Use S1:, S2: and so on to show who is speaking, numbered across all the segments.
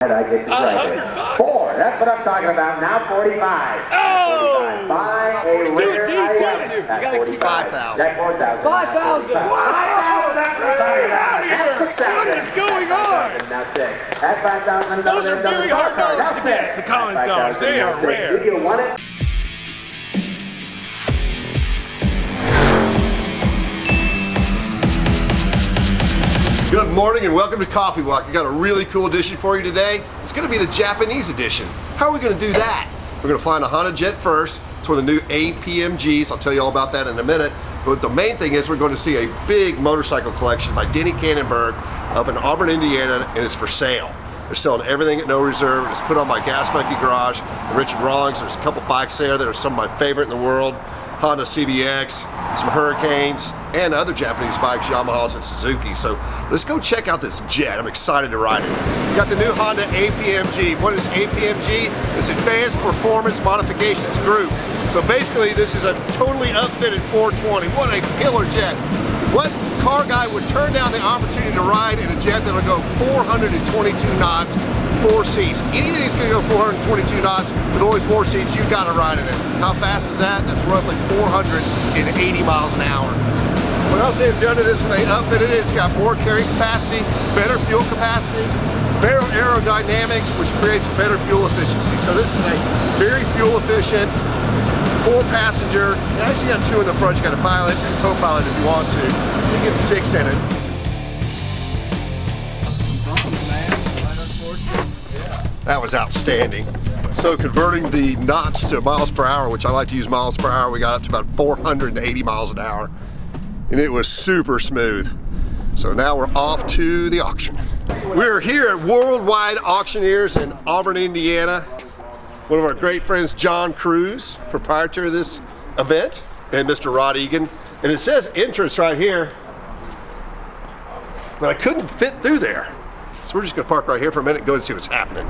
S1: I get you right. 4, that's what I'm talking about. Now 45.
S2: Oh!
S1: 45. Buy a rare item at 45. That 4,000.
S2: 5,000.
S1: 5,000, that's what I'm talking about. That's 6,000.
S2: What is going on?
S1: Now 6. At 5,000.
S2: Those are really hard dollars to get. The Collins dollars, they are rare.
S1: Do you want it?
S3: Good morning and welcome to Coffee Walk. We got a really cool edition for you today. It's going to be the Japanese edition. How are we going to do that? We're going to find a HondaJet first. It's one of the new APMGs. I'll tell you all about that in a minute. But the main thing is we're going to see a big motorcycle collection by Denny Kannenberg up in Auburn, Indiana, and it's for sale. They're selling everything at no reserve. It's put on my Gas Monkey Garage and Richard Rawlings. There's a couple bikes there that are some of my favorite in the world. Honda CBX, some Hurricanes, and other Japanese bikes, Yamahas and Suzuki. So let's go check out this jet. I'm excited to ride it. We got the new Honda APMG. What is APMG? It's Advanced Performance Modifications Group. So basically this is a totally upfitted 420. What a killer jet. What car guy would turn down the opportunity to ride in a jet that'll go 422 knots, 4 seats? Anything that's gonna go 422 knots with only 4 seats, you've got to ride in it. How fast is that? That's roughly 480 miles an hour. What else they've done to this when they upfitted it, it's got more carrying capacity, better fuel capacity, better aerodynamics, which creates better fuel efficiency. So this is a very fuel efficient, 4-passenger. You actually got 2 in the front. You got a pilot and a co-pilot if you want to. You get 6 in it. That was outstanding. So converting the knots to miles per hour, which I like to use miles per hour, we got up to about 480 miles an hour. And it was super smooth. So now we're off to the auction. We're here at Worldwide Auctioneers in Auburn, Indiana. One of our great friends, John Cruz, proprietor of this event, and Mr. Rod Egan. And it says entrance right here, but I couldn't fit through there. So we're just gonna park right here for a minute and go and see what's happening.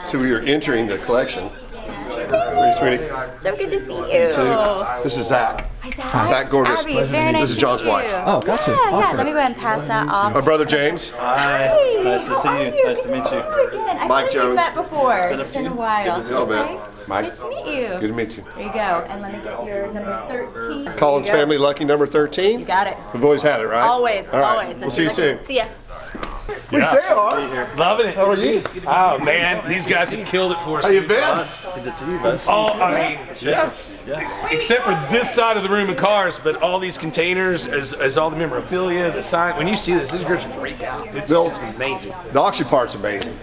S3: So we are entering the collection. Hey, sweetie.
S4: So good to see you.
S3: You too. This is Zach.
S4: Hi, Zach.
S3: Zach Gordis.
S4: Abby, very nice
S3: This is John's
S4: to meet
S3: wife.
S4: you.
S5: Oh, gotcha.
S4: Yeah,
S5: Awesome.
S4: let me go ahead and pass that off.
S3: My brother James.
S5: Hi.
S4: Hey,
S5: Nice to
S4: how
S5: see
S4: are
S5: you. Nice to
S4: Good
S5: meet you.
S4: Again. I
S3: Mike
S4: feel like we've
S3: Jones.
S4: met before. It's
S5: few.
S4: been a while.
S3: to see you, man.
S5: Mike.
S4: Nice to meet you.
S3: Good to meet you.
S4: There you go. And let me get your number 13.
S3: Collins
S4: There you go.
S3: family lucky number 13.
S4: You got it.
S3: We've always had it, right?
S4: Always,
S3: All right.
S4: always.
S3: We'll see you soon.
S4: See ya.
S3: We say it,
S2: Loving it.
S3: How are you?
S2: Oh man, these guys have killed it for us.
S3: How you been?
S5: Good to see you, bud.
S2: Oh, I mean,
S5: Yes.
S2: except for this side of the room of cars, but all these containers, as all the memorabilia, the sign. When you see this groups break out. It's amazing.
S3: The auction part's amazing.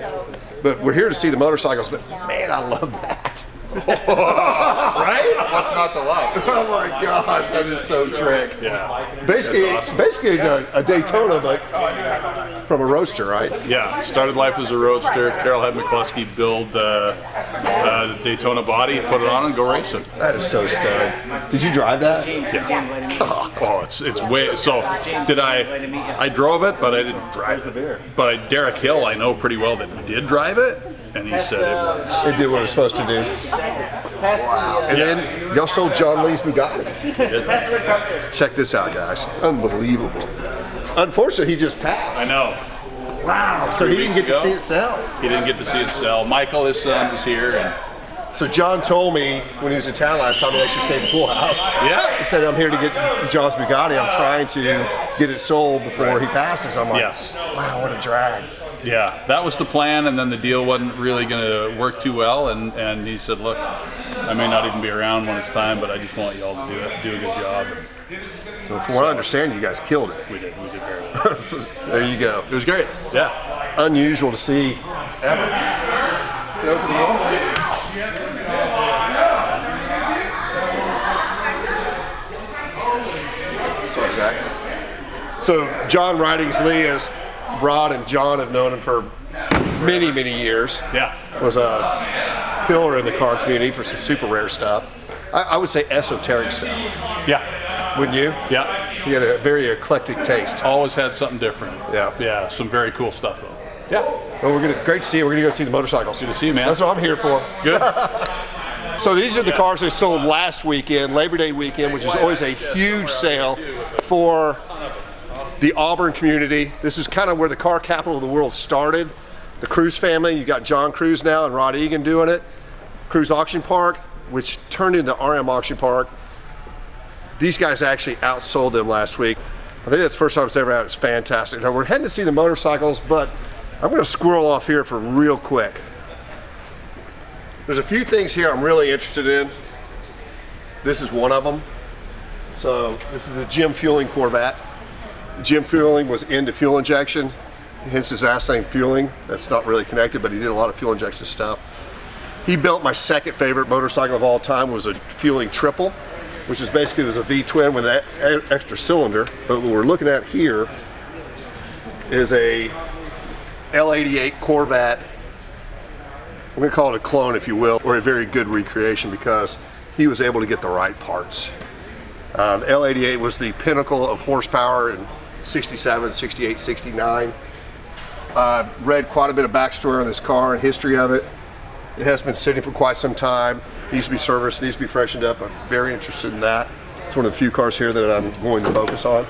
S3: But we're here to see the motorcycles, but man, I love that.
S2: Right?
S6: What's not to love?
S3: Oh my gosh, that is so trick.
S2: Yeah.
S3: Basically a Daytona, but from a roadster, right?
S6: Yeah, started life as a roadster. Carol had McCluskey build the Daytona body, put it on, and go racing.
S3: That is so stud. Did you drive that?
S6: Yeah. Oh, it's way. So did I drove it, but I didn't drive it. But Derek Hill, I know pretty well that did drive it, and he said it was.
S3: It did what it was supposed to do. Wow. And then y'all sold John Lee's Bugatti. Check this out, guys. Unbelievable. Unfortunately, he just passed.
S6: I know.
S3: Wow. So he didn't get to see it sell.
S6: He didn't get to see it sell. Michael, his son, was here. And
S3: So John told me when he was in town last time, he actually stayed at the pool house.
S6: yeah.
S3: He said, I'm here to get John's Bugatti. I'm trying to get it sold before he passes. I'm like,
S6: Yes.
S3: wow, what a drag.
S6: Yeah, that was the plan, and then the deal wasn't really going to work too well, and he said, look, I may not even be around when it's time, but I just want y'all to do a good job.
S3: Well, from what I understand, you guys killed it.
S6: We did very well.
S3: So, there you go.
S6: It was great, yeah.
S3: Unusual to see ever. You open the door? Sorry, Zach. So John Ridings Lee, as Rod and John have known him for many, many years.
S6: Yeah.
S3: Was a pillar in the car community for some super rare stuff. I would say esoteric stuff.
S6: Yeah.
S3: Wouldn't you?
S6: Yeah.
S3: He had a very eclectic taste.
S6: Always had something different.
S3: Yeah.
S6: Yeah, some very cool stuff, though. Yeah.
S3: Well, great to see you. We're gonna go see the motorcycles.
S6: Good to see you, man.
S3: That's what I'm here for.
S6: Good.
S3: So these are the cars they sold last weekend, Labor Day weekend, which is always a huge sale for the Auburn community. This is kind of where the car capital of the world started. The Cruz family, you got John Cruz now and Rod Egan doing it. Cruz Auction Park, which turned into RM Auction Park. These guys actually outsold them last week. I think that's the first time it's ever had. It's fantastic. Now we're heading to see the motorcycles, but I'm gonna squirrel off here for real quick. There's a few things here I'm really interested in. This is one of them. So this is a Jim Fueling Corvette. Jim Fueling was into fuel injection, hence his last name Fueling. That's not really connected, but he did a lot of fuel injection stuff. He built my second favorite motorcycle of all time, was a Fueling Triple, which is basically was a V-twin with an extra cylinder. But what we're looking at here is a L88 Corvette. I'm gonna call it a clone, if you will, or a very good recreation, because he was able to get the right parts. The L88 was the pinnacle of horsepower in 67, 68, 69. Read quite a bit of backstory on this car and history of it. It has been sitting for quite some time. Needs to be serviced, needs to be freshened up. I'm very interested in that. It's one of the few cars here that I'm going to focus on.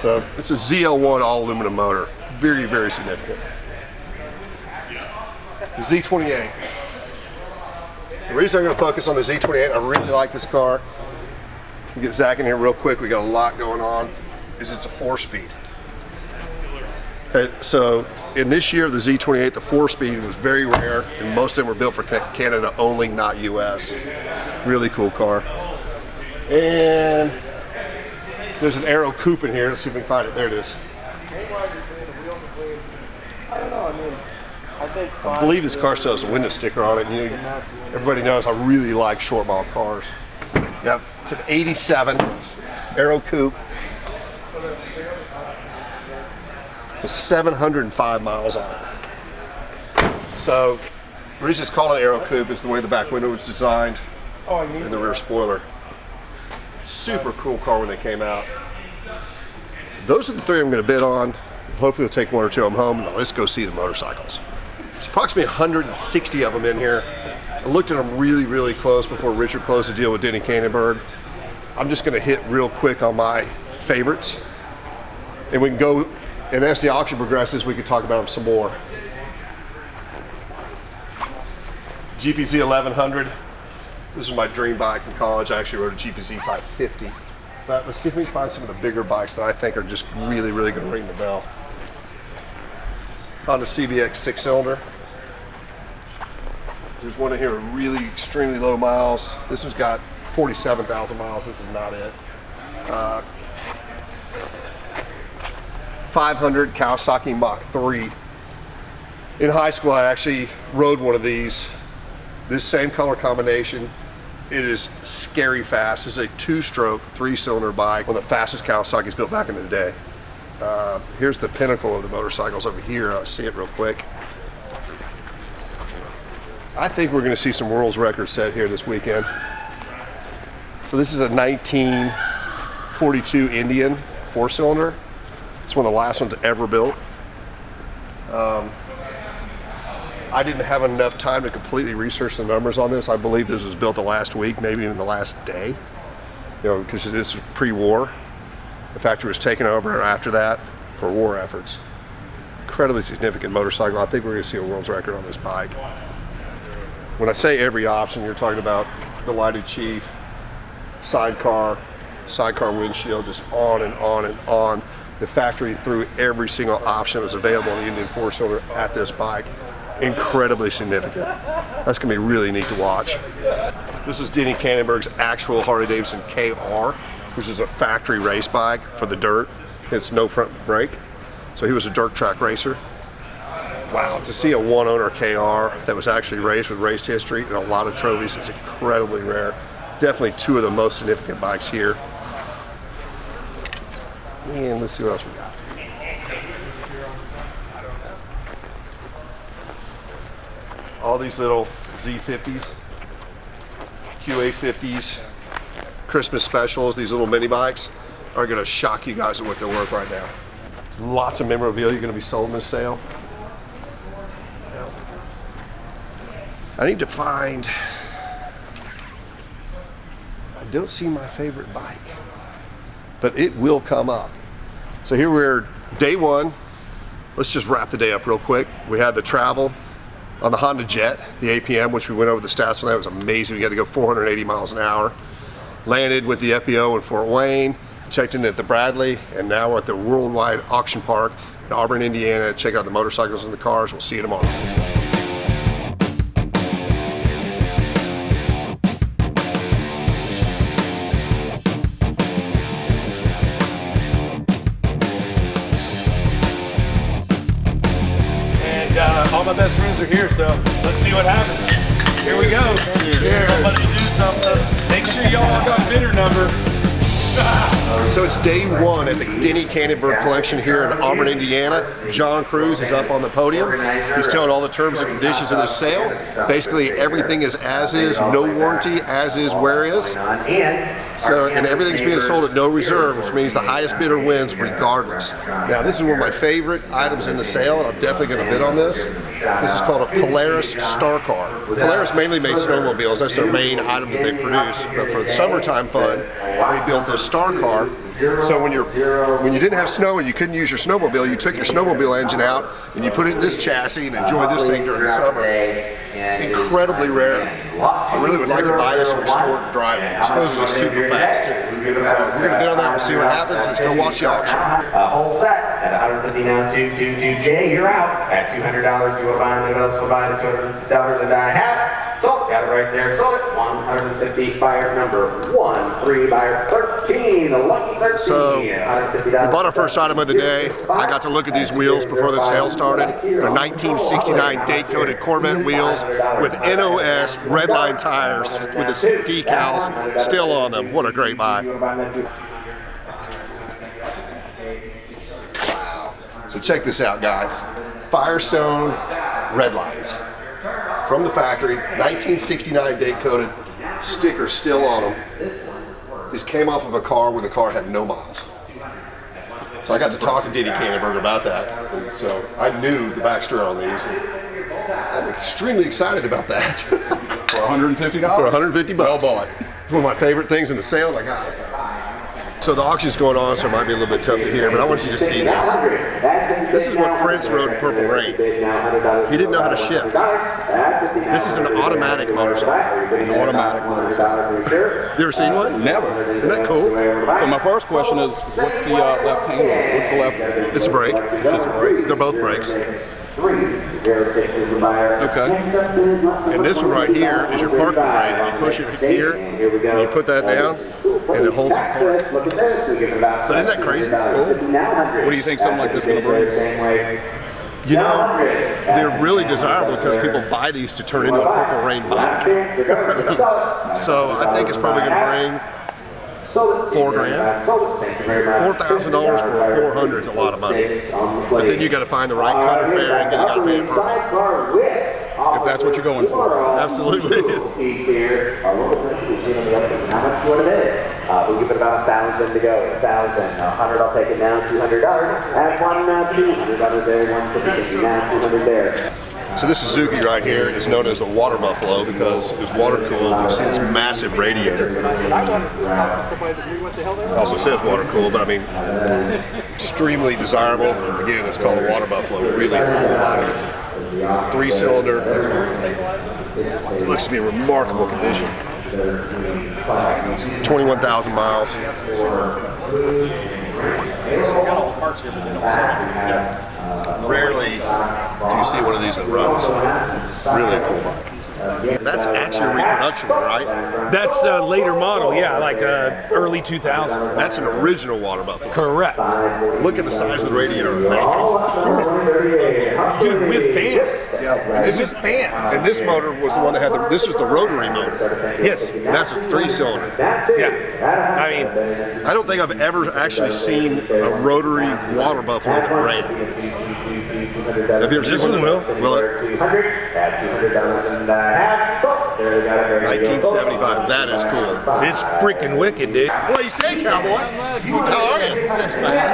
S3: So it's a ZL1 all aluminum motor. Very, very significant. The Z28. The reason I'm going to focus on the Z28, I really like this car. We'll get Zach in here real quick. We got a lot going on. Is it's a 4-speed. Okay, so in this year, the Z28, the 4-speed was very rare, and most of them were built for Canada only, not US. Really cool car. And there's an Aero Coupe in here. Let's see if we can find it. There it is. I believe this car still has a window sticker on it. You know, everybody knows I really like short mile cars. Yep, it's an 87 Aero Coupe. With 705 miles on it. So, the reason it's called an Aero Coupe is the way the back window was designed and the rear spoiler. Super cool car when they came out. Those are the three I'm going to bid on. Hopefully we'll take one or two of them home, and let's go see the motorcycles. There's approximately 160 of them in here. I looked at them really, really close before Richard closed the deal with Denny Kannenberg. I'm just going to hit real quick on my favorites, and we can go, and as the auction progresses, we can talk about them some more. GPZ 1100. This is my dream bike in college. I actually rode a GPZ 550. But let's see if we can find some of the bigger bikes that I think are just really, really going to ring the bell. Honda CBX 6-cylinder. There's one in here with really extremely low miles. This one's got 47,000 miles. This is not it. 500 Kawasaki Mach 3. In high school, I actually rode one of these. This same color combination. It is scary fast. It's a 2-stroke, 3-cylinder bike, one of the fastest Kawasaki's built back in the day. Here's the pinnacle of the motorcycles over here. I'll see it real quick. I think we're going to see some world's records set here this weekend. So this is a 1942 Indian 4-cylinder. It's one of the last ones ever built. I didn't have enough time to completely research the numbers on this. I believe this was built the last week, maybe even the last day, you know, because this was pre-war. The factory was taken over after that for war efforts. Incredibly significant motorcycle. I think we're going to see a world's record on this bike. When I say every option, you're talking about the lighted chief, sidecar windshield, just on and on and on. The factory threw every single option that was available on the Indian 4-cylinder at this bike. Incredibly significant. That's gonna be really neat to watch. This is Denny Kannenberg's actual Harley-Davidson KR, which is a factory race bike for the dirt. It's no front brake. So he was a dirt track racer. Wow, to see a one-owner KR that was actually raced with race history and a lot of trophies is incredibly rare. Definitely two of the most significant bikes here. And let's see what else we got. All these little Z50s, QA50s, Christmas specials, these little mini bikes are gonna shock you guys at what they're worth right now. Lots of memorabilia gonna be sold in this sale. Now, I need to find, I don't see my favorite bike, but it will come up. So here we're day one. let's just wrap the day up real quick. We had the travel on the HondaJet, the APM, which we went over the stats on that. It was amazing. We got to go 480 miles an hour. Landed with the FBO in Fort Wayne, checked in at the Bradley, and now we're at the Worldwide Auction Park in Auburn, Indiana. Check out the motorcycles and the cars. We'll see you tomorrow.
S2: All my best friends are here, so let's see what happens. Here we go. Somebody do something. Make sure y'all got bidder number.
S3: So it's day one at the Denny Kannenberg collection here in Auburn, Indiana. John Cruz is up on the podium. He's telling all the terms and conditions of the sale. Basically, everything is as is, no warranty, as is, where is. So, and everything's being sold at no reserve, which means the highest bidder wins regardless. Now, this is one of my favorite items in the sale, and I'm definitely going to bid on this. This is called a Polaris Star Car. Polaris mainly makes snowmobiles. That's their main item that they produce. But for the summertime fun, they built this Star Car. So when you didn't have snow and you couldn't use your snowmobile, you took your snowmobile engine out and you put it in this chassis and enjoy this thing during the summer. Incredibly rare. I really would like to buy this and restore it and drive it. Supposedly super fast too. So we're gonna bid on that. We'll see what happens. Let's go watch the auction.
S1: Whole set at 150 now. 222J, you're out. At $200, you will find what else will buy the $250 and I have. Sold. Got it right there. Sold it. 150. Buyer number 13. Buyer 13. The lucky 13.
S3: So we bought our first item of the day. I got to look at these wheels before the sale started. They're 1969 date-coated Corvette wheels with NOS redline tires with the decals still on them. What a great buy. So check this out, guys. Firestone redlines from the factory, 1969 date-coated, sticker still on them. These came off of a car where the car had no miles. So I got to talk to Denny Kannenberg about that. And so I knew the backstory on these. And I'm extremely excited about that.
S6: For $150?
S3: For $150.
S6: Well bought.
S3: It's one of my favorite things in the sales. I got it. So the auction's going on, so it might be a little bit tough to hear, but I want you to see this. This is what Prince rode in Purple Rain. He didn't know how to shift. This is an automatic motorcycle.
S6: An automatic motorcycle.
S3: You ever seen one?
S6: Never.
S3: Isn't that cool?
S6: So my first question is, what's the left handle? What's the left?
S3: It's a brake.
S6: It's just a brake.
S3: They're both brakes.
S6: Okay.
S3: And this one right here is your parking brake. You push it here, and you put that down, and it holds it in park. But isn't that crazy? Cool.
S6: What do you think something like this is going to bring?
S3: You know, they're really desirable because people buy these to turn into a Purple Rain bike. So I think it's probably going to bring $4 grand. $4,000 for a 400 is a lot of money. But then you got to find the right cutter fairing, and you got to pay it for it.
S6: If that's what you're going for.
S3: Absolutely.
S1: We'll give it about 1,000 to go. 1,000, 100. I'll take it now. $200. Add one now. $200 there. 150 now. 200 there.
S3: So this Suzuki right here is known as the water buffalo because it's water cooled. You see this massive radiator. It also says water cooled, but I mean, extremely desirable. Again, it's called a water buffalo. Really cool body. 3-cylinder. It looks to be in remarkable condition. 21,000 miles. Rarely do you see one of these that runs. Really a cool bike. That's actually a reproduction, right?
S2: That's a later model, yeah, like early 2000.
S3: That's an original water buffalo.
S2: Correct.
S3: Look at the size of the radiator.
S2: Dude, with bands.
S3: Yeah. And this is
S2: bands.
S3: And this motor was the one that had this was the rotary motor.
S2: Yes.
S3: And that's a 3-cylinder.
S2: Yeah. I mean,
S3: I don't think I've ever actually seen a rotary water buffalo that ran. Have you ever seen one? Will it? 1975. That is cool.
S2: it's freaking wicked, dude.
S3: What do you say, cowboy? How are you?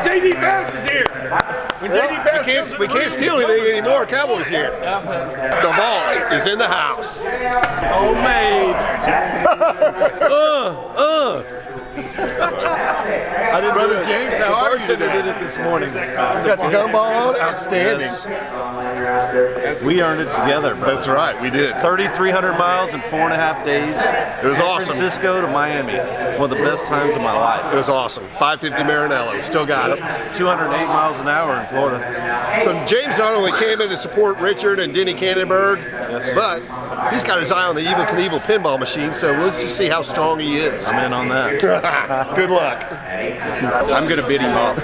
S2: JD Bass is here. When JD Bass
S3: We can't steal anything anymore. Cowboy's here. The vault is in the house.
S2: Homemade. I didn't
S3: Brother
S2: do it.
S3: James, how are you today?
S2: I did it this morning.
S3: You got the gumball on? Outstanding.
S5: We earned it together, bro.
S3: That's right, we did.
S5: 3,300 miles in 4.5 days.
S3: It was
S5: San
S3: awesome.
S5: Francisco to Miami. One of the best times of my life.
S3: It was awesome. 550 Maranello, still got it.
S5: 208 miles an hour in Florida.
S3: So James not only came in to support Richard and Denny Kannenberg, but he's got his eye on the Evel Knievel pinball machine, so let's just see how strong he is.
S5: I'm in on that.
S3: Good luck.
S5: I'm gonna bid him up.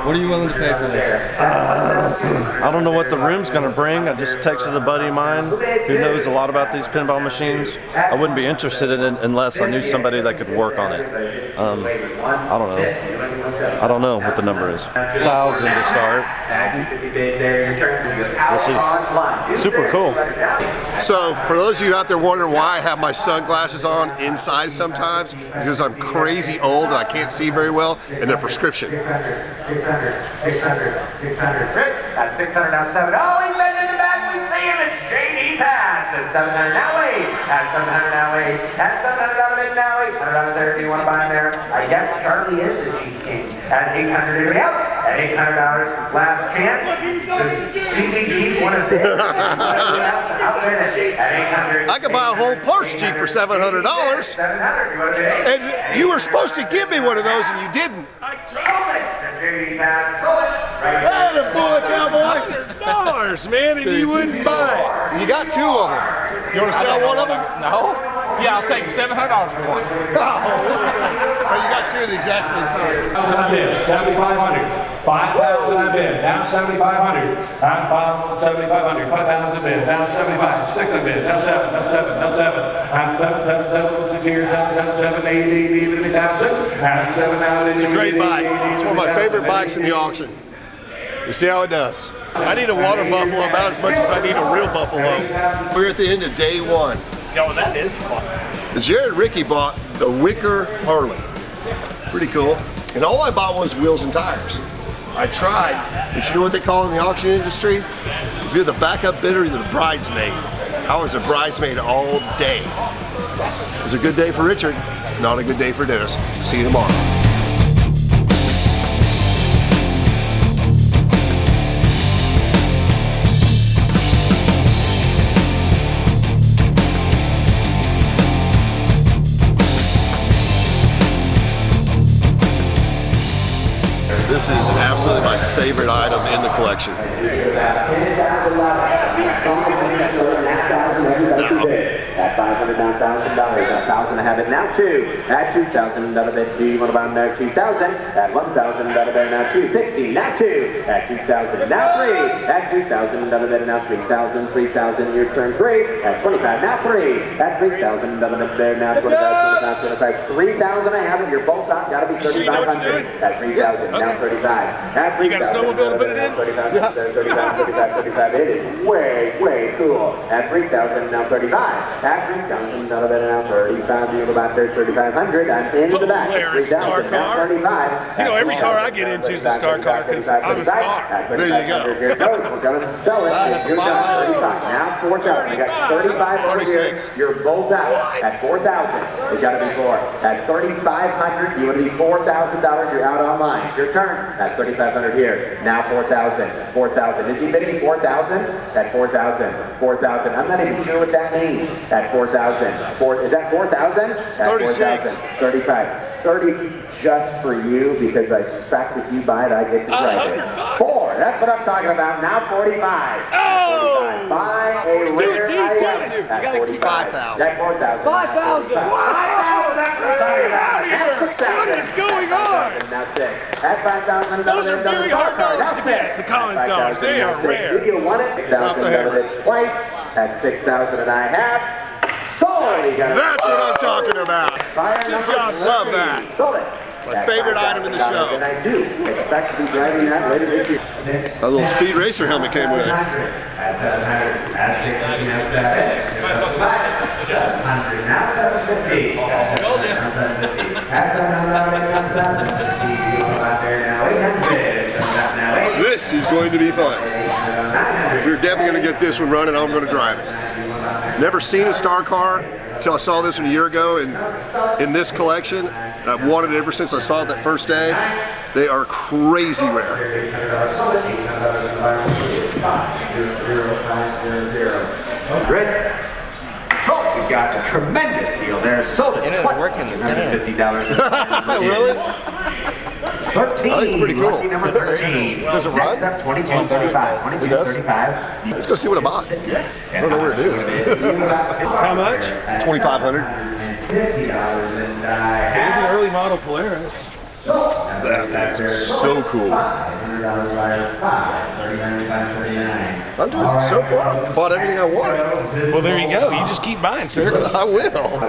S7: What are you willing to pay for this?
S5: I don't know what the room's gonna bring. I just texted a buddy of mine who knows a lot about these pinball machines. I wouldn't be interested in it unless I knew somebody that could work on it. I don't know. I don't know what the number is. 1,000 to start. We'll see. Super cool.
S3: So for those of you out there wondering why I have my sunglasses on inside sometimes, because I'm crazy old and I can't see very well, and they're prescription.
S1: 600. At 600 now 7. Oh, he's been in the back. We see him. It's JD Pass. At 700 now 8. At 700 now 8. At 700 now 8. $100 there if you want to buy him there. I guess Charlie is the Jeep King. At 800, anybody else? At $800, last chance. Does CDG want to bid? At 800.
S3: I could buy a whole Porsche Jeep for $700.
S1: 700, you want to bid?
S3: And you were supposed to give me one of those and you didn't.
S1: Sold it to JD Pass. Sold it. Right
S3: That a bullet, cowboy.
S2: $100, man, and you wouldn't buy it.
S3: You got two of them. You want to sell one of them?
S8: No? Yeah, I'll take $700 for one.
S3: Oh, you got two of the exact same size.
S9: I bid, 7,500. 5,000 I bid, now 7,500. I'm 7,500. 5,000 bid, now 75. 6 I bid, now 7, now 7, now 7. I'm 7, 7, 7, 6 here, 7, 7, 7, 8, 8, 8, 8,000. I'm 7 now.
S3: It's a great bike. It's one of my favorite bikes in the auction. You see how it does. I need a water buffalo about as much as I need a real buffalo. We're at the end of day one.
S2: Yo, that is fun.
S3: Jared Ricky bought the Wicker Harley. Pretty cool. And all I bought was wheels and tires. I tried, but you know what they call in the auction industry? If you're the backup bidder, you're the bridesmaid. I was a bridesmaid all day. It was a good day for Richard, not a good day for Dennis. See you tomorrow. This is absolutely my favorite item in the collection.
S1: At $500, now $1,000. At $1,000 I have it now 2. At $2,000 another bid. Do you want to buy them now 2,000? At $1,000 another bid now 250. Now 2. At 2,000 now 3. At 2,000 another bid now 3,000. 3,000 your turn 3. At 25 now 3. At 3,000 another bid now 25. 25. 3,000 I have it. You're both out. Got to be 3,500. At 3,000 now 35. At 3,000.
S2: You got a snowmobile to put it in?
S1: 35. 35. It is way cool. At 3,000 now 35. At 3,000 another bid now 35. You have about 3,500. I'm in the back.
S2: Polaris star
S1: 3,000 now
S2: car.
S1: 35.
S2: You know, every car I get into is a star car because I'm a star.
S3: There you go.
S1: Here it goes. We're going to sell it.
S3: I have to
S1: You're
S3: buy
S1: down
S3: mine.
S1: 35. Now 4,000. You got 35 over here.
S3: 36.
S1: You're both out. At 4,000. You got to be 4. At 3,500. You want to be $4,000. You're out online. It's your turn. At 3,500 here. Now 4,000. 4,000. Is he bidding 4,000? At 4,000. 4,000. I'm not even sure what that means. At 4,000. Is that 4,000? At
S3: 36.
S1: 35. 30 just for you because I expect if you buy it, I get to drive it. 4. That's what I'm talking about. Now 45.
S2: Oh!
S1: 45. Buy a rare item. At 45.
S3: 5,000.
S1: At 4,000.
S8: 5,000.
S1: 5,000. That's what I'm talking about. At 6,000.
S2: What is going on?
S1: Now 6. At 5,000.
S2: Those are very hard dollars to get. The Collins dollars, they are rare.
S1: Do you want it? 6,000 twice. At 6,000 and I have. Sold.
S3: That's what I'm talking about.
S1: Fire number
S3: Love that.
S1: Sold it.
S3: My favorite item in the show.
S1: And I do expect to be driving that later this year.
S3: A little Speed Racer helmet came with it.
S1: At 700, at 600, now 700, now 750. At 700, now 750. At 700, now 750. Out there now 800. Now 800.
S3: This is going to be fun. We're definitely going to get this one running. I'm going to drive it. Never seen a star car. until I saw this one a year ago, and in this collection, I've wanted it ever since I saw it that first day. They are crazy rare.
S1: Red. So we've got a tremendous deal there. Sold it. $50.
S3: Really?
S1: 13.
S3: Oh, that's pretty cool.
S1: Lucky number 13.
S3: Does it run?
S1: Next up, 2235. 2235.
S3: Let's go see what I bought. I don't know where it is.
S2: How much?
S3: 2,500.
S2: It's an early model Polaris.
S3: That is so cool. I'm doing so far. I bought everything I wanted.
S2: Well, there you go. You just keep buying, sir.
S3: I will.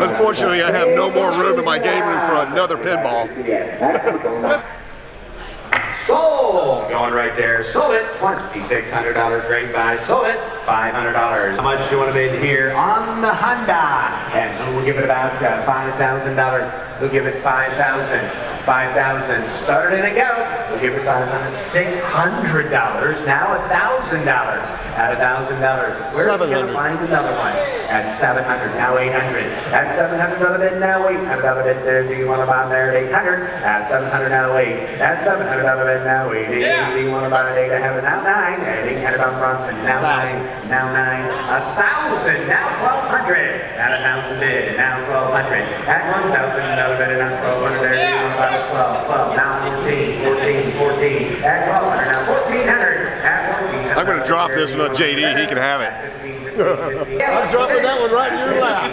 S3: Unfortunately, I have no more room in my game room for another pinball.
S1: Sold. Going right there. Sold it. $2,600. Great buy. Sold it. $500. How much do you want to bid here on the Honda? And we'll give it about $5,000. We'll give it $5,000. $5,000. Started and go. We'll give it $500. $600. Now $1,000. At $1,000. Where are we going to find another one? At $700. Now $800. At $700 another bid. Now $800 bid there. Do you want to buy them there at $800? At $700 now $8. At $700 bid now $8. Do you want to buy it? I have it now $9. At $800 on Bronson. Now $9. Now $9. $1,000. Now $1,200. At $1,000 bid. Now $1,200. At $1,000 another bid. Now $1,200 there. Do you want to buy it? 12, 12, now 14, 14, 14, at 1,200, now 1,400, at 1,400.
S3: I'm going to drop this one on JD. He can have it. I'm dropping that one right in your lap.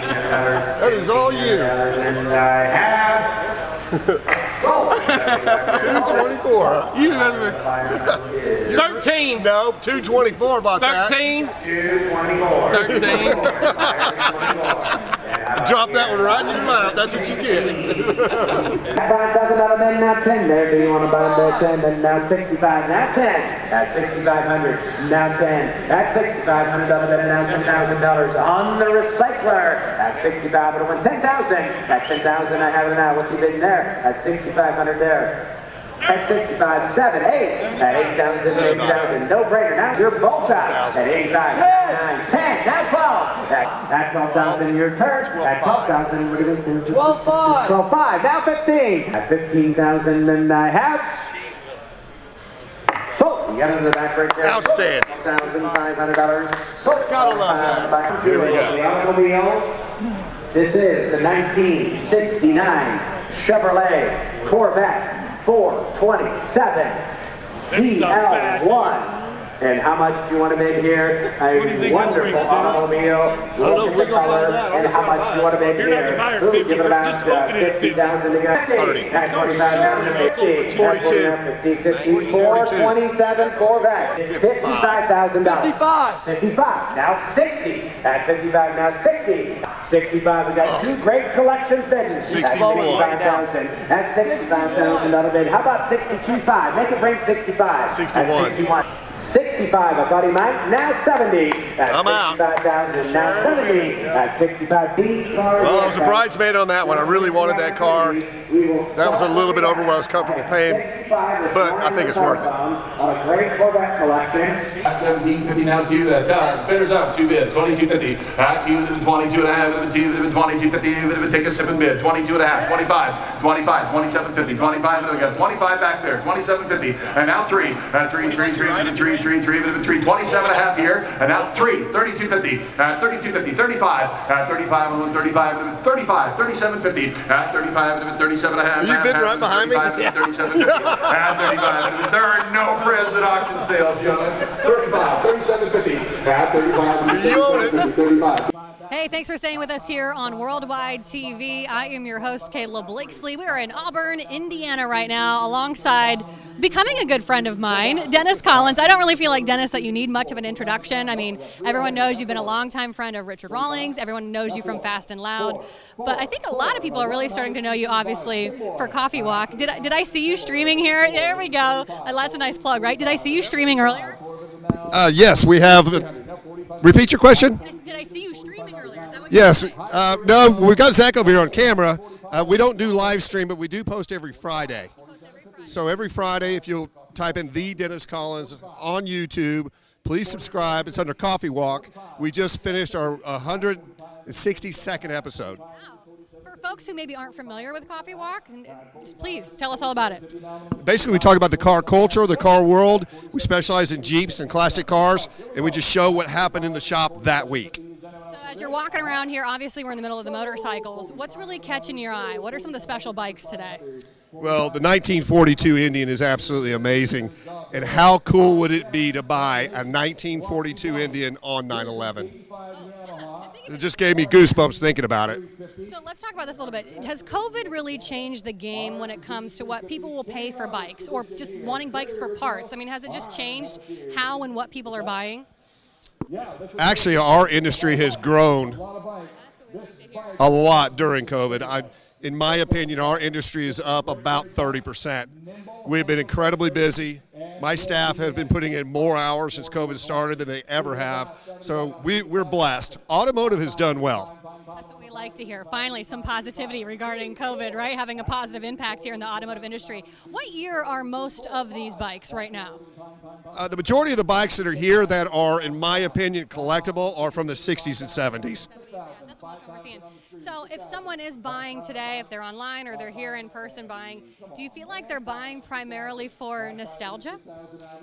S3: That is all you.
S1: And I have sold.
S3: 224.
S8: You remember? 13.
S3: No, 224 about that.
S8: 13.
S1: 224.
S8: 13.
S3: Drop that one right in your lap. That's what you get.
S1: $5,000 bid, now 10 there. Do you want to buy them there 10? Then now 65, now 10. At 6,500, now 10. At $6,500 bid, and now $10,000 on the recycler. At 65, it'll win 10,000. At 10,000, I have it now. What's he bidding there? At 6,500 there. At 65, 7, 8. At 8,000, 8,000. No brainer. Now you're bolt out. At 85, 9, 10. Now 12. At 12,000, your turn. At 12,000, we're going to do 12,5. 12,5. Now 15. At 15,000, and I have. So, you got it in the back right there.
S3: Outstanding.
S1: $1,500. So,
S3: Gotta love that. Here we go.
S1: The automobiles. This is the 1969 Chevrolet Corvette 427 CL1. And how much do you want to bid here? A wonderful automobile. Look at the color. And how much do you want to bid here? We'll give it about 50,000 to go.
S3: 30.
S1: At 25,000 to 50.
S3: 42.
S1: 50, 50, 427 Corvette. $55,000. 55. Now 60. At 55, now 60. 65. We got two great collections bidding. 65,000. At 65,000 bid. How about 62.5? Make it bring 65.
S3: 61.
S1: At 61. 65, I thought he might. Now 70. At
S3: I'm out.
S1: 65,000. Now 70. At 65.
S3: Well, I was a bridesmaid on that one. I really wanted that car. That was a little bit over what I was comfortable paying, but I think it's worth it.
S1: On a great Corvette collection.
S9: At 1750 now to the top. Bidders up, two bid, 2250. At 22 and a half, 2250. Take a sip and bid, 22 and a half, 25, 25, 2750, 25. We got 25 back there, 2750. And now 3. At 3, 27 and a half here. And now 3, 3250. At 3250, 35. At 35, 35, 35, 3750. At 35, 37 and a half.
S3: You've been right behind me.
S9: 3750. At 35. There are no friends at auction sales, gentlemen. 35, 3750. At 35.
S3: You own it.
S9: 35.
S10: Hey, thanks for staying with us here on Worldwide TV. I am your host, Kayla Blakeslee. We are in Auburn, Indiana right now, alongside becoming a good friend of mine, Dennis Collins. I don't really feel like, Dennis, that you need much of an introduction. I mean, everyone knows you've been a longtime friend of Richard Rawlings. Everyone knows you from Fast and Loud. But I think a lot of people are really starting to know you, obviously, for Coffee Walk. Did I see you streaming here? There we go. That's a nice plug, right? Did I see you streaming earlier?
S3: Yes, we have. Repeat your question.
S10: Did I see you streaming earlier? Is that what
S3: Yes. No, we've got Zach over here on camera. We don't do live stream, but we do post every Friday. So every Friday, if you'll type in The Dennis Collins on YouTube, please subscribe. It's under Coffee Walk. We just finished our 100 It's 62nd episode.
S10: Wow. For folks who maybe aren't familiar with Coffee Walk, please tell us all about it.
S3: Basically, we talk about the car culture, the car world. We specialize in Jeeps and classic cars, and we just show what happened in the shop that week.
S10: So as you're walking around here, obviously we're in the middle of the motorcycles. What's really catching your eye? What are some of the special bikes today?
S3: Well, the 1942 Indian is absolutely amazing. And how cool would it be to buy a 1942 Indian on 9/11? It just gave me goosebumps thinking about it.
S10: So let's talk about this a little bit. Has COVID really changed the game when it comes to what people will pay for bikes or just wanting bikes for parts? I mean, has it just changed how and what people are buying?
S3: Actually, our industry has grown a lot during COVID. In my opinion, our industry is up about 30%. We've been incredibly busy. My staff have been putting in more hours since COVID started than they ever have. So we're blessed. Automotive has done well.
S10: That's what we like to hear. Finally, some positivity regarding COVID, right? Having a positive impact here in the automotive industry. What year are most of these bikes right now?
S3: The majority of the bikes that are here that are, in my opinion, collectible are from the 60s and 70s.
S10: That's what we're seeing. So if someone is buying today, if they're online or they're here in person buying, do you feel like they're buying primarily for nostalgia?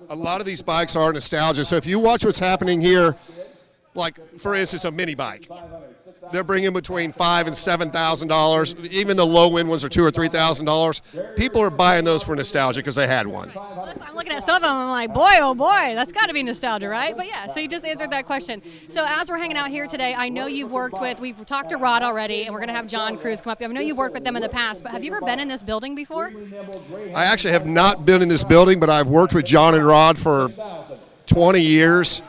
S3: A lot of these bikes are nostalgia. So if you watch what's happening here, like, for instance, a mini bike. They're bringing between $5,000 and $7,000. Even the low-end ones are $2,000 or $3,000. People are buying those for nostalgia because they had one.
S10: Well, I'm looking at some of them, I'm like, boy, oh boy, that's got to be nostalgia, right? But yeah, so you just answered that question. So as we're hanging out here today, I know you've worked with, we've talked to Rod already, and we're going to have John Cruz come up. I know you've worked with them in the past, but have you ever been in this building before?
S3: I actually have not been in this building, but I've worked with John and Rod for 20 years.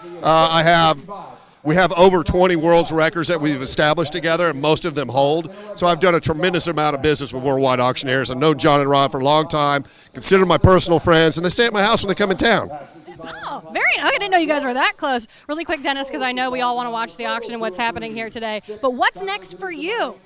S3: We have over 20 world's records that we've established together, and most of them hold. So I've done a tremendous amount of business with Worldwide Auctioneers. I've known John and Rod for a long time, consider them my personal friends, and they stay at my house when they come in town.
S10: Oh, I didn't know you guys were that close. Really quick, Dennis, because I know we all want to watch the auction and what's happening here today. But what's next for you?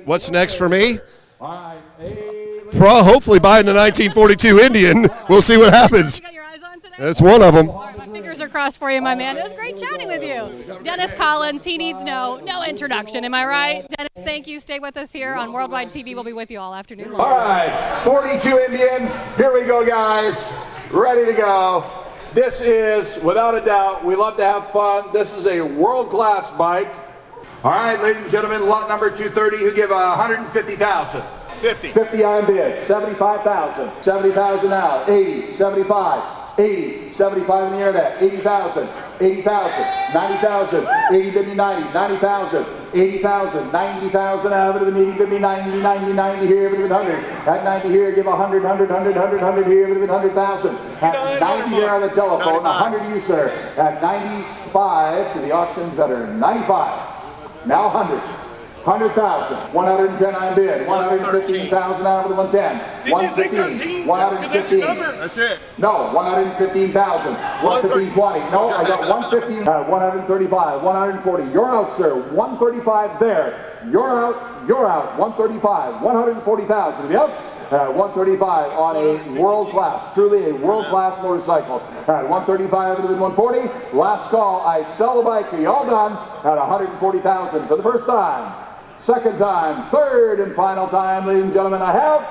S3: What's next for me? Hopefully buying the 1942 Indian. We'll see what happens.
S10: You got your eyes on today?
S3: That's one of them.
S10: All right, my fingers are crossed for you, my man. It was great chatting with you. Dennis Collins, he needs no introduction. Am I right? Dennis, thank you. Stay with us here on Worldwide TV. We'll be with you all afternoon long.
S9: All right, 42 Indian. Here we go, guys. Ready to go. This is, without a doubt, we love to have fun. This is a world-class bike. All right, ladies and gentlemen, lot number 230, who give 150,000. 50 on bid, 75,000, 70,000 now, 80, 75, 80, 75 in the internet, 80,000, 80,000, 90,000, 80, 50, 90, 90,000, 80,000, 90,000 out of it, 80, 50, 90, 90, 90 here, 100, at 90 here, give 100, 100, 100, 100, 100 here, 100,000, at 90 here on the telephone, 100 you sir, at 95 to the auction veteran, 95, now 100. 100,000, 110 on bid, 115,000 out of the 110, 115, 115.
S3: That's it.
S9: No, 115,000, 115.20. No, I got 115, 135, 140. You're out, sir. 135 there. You're out. 135, 140,000. Anybody else? 135 on a world class, truly a world class motorcycle. At 135 to 140. Last call. I sell the bike. Are you all done? At 140,000 for the first time. Second time, third and final time, ladies and gentlemen, I have.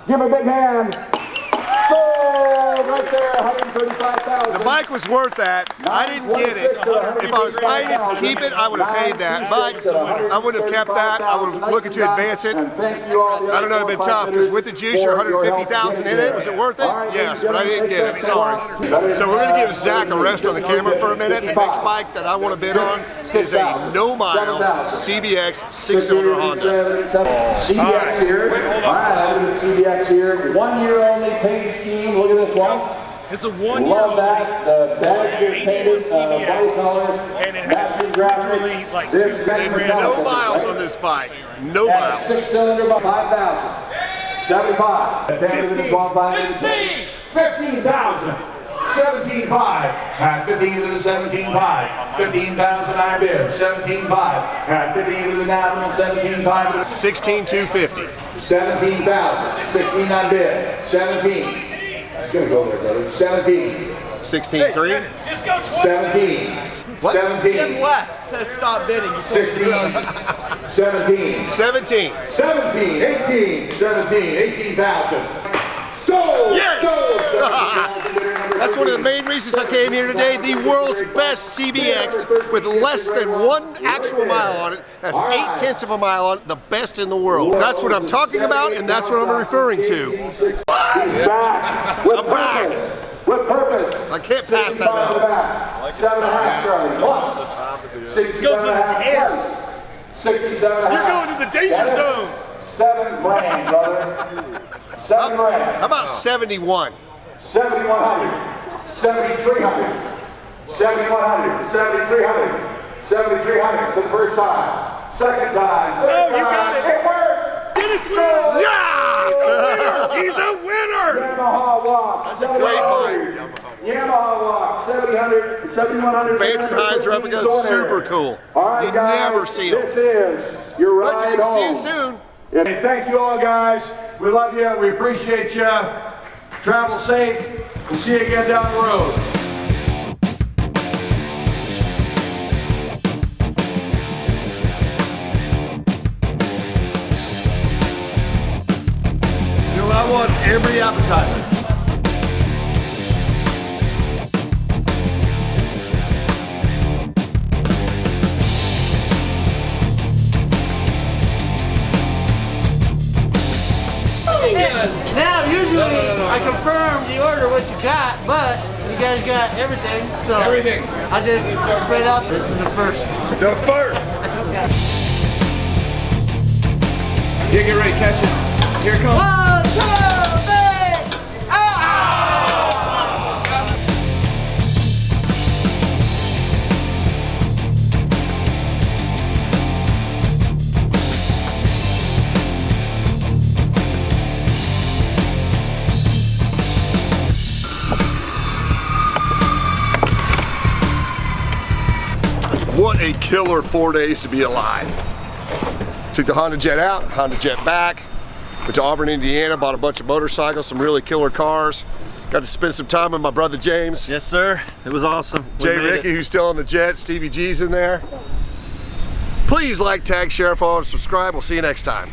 S9: Give a big hand. Sold right there, 135,000.
S3: The bike was worth that. I didn't get it. If I was paying it to keep it, I would have paid that. But I wouldn't have kept that. I would have looked to advance it. I don't know, it'd been tough because with the juice, you're 150,000 in it. Was it worth it? Yes, but I didn't get it. Sorry. So we're going to give Zach a rest on the camera for a minute. The next bike that I want to bid on is a no-mile CBX 6-cylinder Honda.
S9: CBX here. All right, CBX here. 1 year only paid scheme. Look at this one.
S2: It's a 1 year.
S9: Love that. The badge is painted, body color,
S2: and it
S9: master graphic.
S2: literally like
S9: This
S3: No miles on this bike. No miles.
S9: 6-cylinder, 5,000. 75. 10 to the 12, 15,000. 17.5. 15 to the 17.5. 15,000 I bid. 17.5. 15 to the now 17.5.
S3: 16,250.
S9: 17,000. 16 I bid. 17. It's gonna go there, brother. 17.
S3: 16,3.
S2: Just go 20.
S9: 17.
S3: What?
S9: 17.
S7: West. says stop bidding.
S9: 16, 17,
S3: 17.
S9: 17, 18, 17, 18,000. Sold!
S3: Yes! That's one of the main reasons I came here today. The world's best CBX with less than 1 actual mile on it. That's 0.8 of a mile on it, the best in the world. That's what I'm talking about, and that's what I'm referring to.
S9: He's back with purpose. With purpose.
S3: I can't pass that up.
S9: 7.5, Charlie. Once. 67.5. 67.5.
S2: You're going to the danger zone.
S9: 7 grand, brother. 7 grand.
S3: How about 71?
S9: 7,100. 7,300. 7,100. 7,300. 7,300 for the first time. Second time. Third
S2: Oh, you
S9: time.
S2: got it.
S9: It worked.
S2: Dennis wins.
S3: Yeah!
S2: He's a winner.
S9: Yamaha walk.
S3: That's a great bike.
S9: Yamaha walk. 7,100. 7,100.
S3: Fancy highs replicas, super cool.
S9: All right,
S3: You
S9: guys.
S3: never see them.
S9: This is your
S3: But
S9: ride
S3: you can see
S9: home.
S3: it soon.
S9: And thank you all, guys. We love you. We appreciate you. Travel safe. We'll see you again down the road.
S3: You know, I want every appetizer.
S11: Now, usually I confirm the order what you got, but you guys got everything, so
S2: Everything.
S11: I just spread out. This is the first.
S3: The first.
S2: Yeah, get ready, catch it. Here it comes.
S11: 1, 2, 3, ah!
S3: What a killer 4 days to be alive. Took the HondaJet out, HondaJet back, went to Auburn, Indiana, bought a bunch of motorcycles, some really killer cars. Got to spend some time with my brother James.
S5: Yes, sir. It was awesome. We
S3: Jay
S5: made it.
S3: Ricky, who's still on the jet, Stevie G's in there. Please like, tag, share, follow, and subscribe. We'll see you next time.